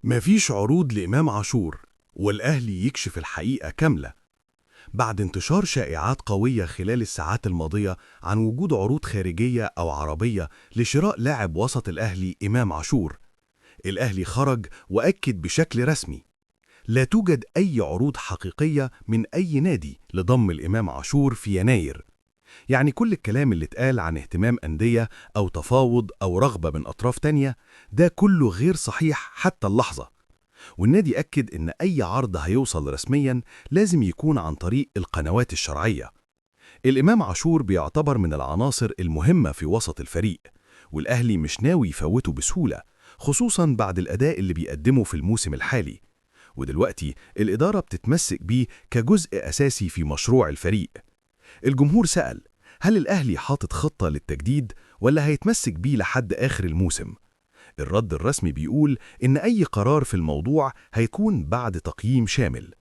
مفيش عروض لإمام عاشور، والأهلي يكشف الحقيقة كاملة. بعد انتشار شائعات قوية خلال الساعات الماضية عن وجود عروض خارجية أو عربية لشراء لاعب وسط الأهلي إمام عاشور، الأهلي خرج وأكد بشكل رسمي: لا توجد أي عروض حقيقية من أي نادي لضم الإمام عاشور في يناير. يعني كل الكلام اللي اتقال عن اهتمام أندية أو تفاوض أو رغبة من أطراف تانية ده كله غير صحيح حتى اللحظة. والنادي أكد إن أي عرض هيوصل رسمياً لازم يكون عن طريق القنوات الشرعية. الإمام عاشور بيعتبر من العناصر المهمة في وسط الفريق، والأهلي مش ناوي يفوته بسهولة، خصوصاً بعد الأداء اللي بيقدمه في الموسم الحالي. ودلوقتي الإدارة بتتمسك بيه كجزء أساسي في مشروع الفريق. الجمهور سأل: هل الأهلي حاطط خطة للتجديد ولا هيتمسك بيه لحد آخر الموسم؟ الرد الرسمي بيقول إن أي قرار في الموضوع هيكون بعد تقييم شامل.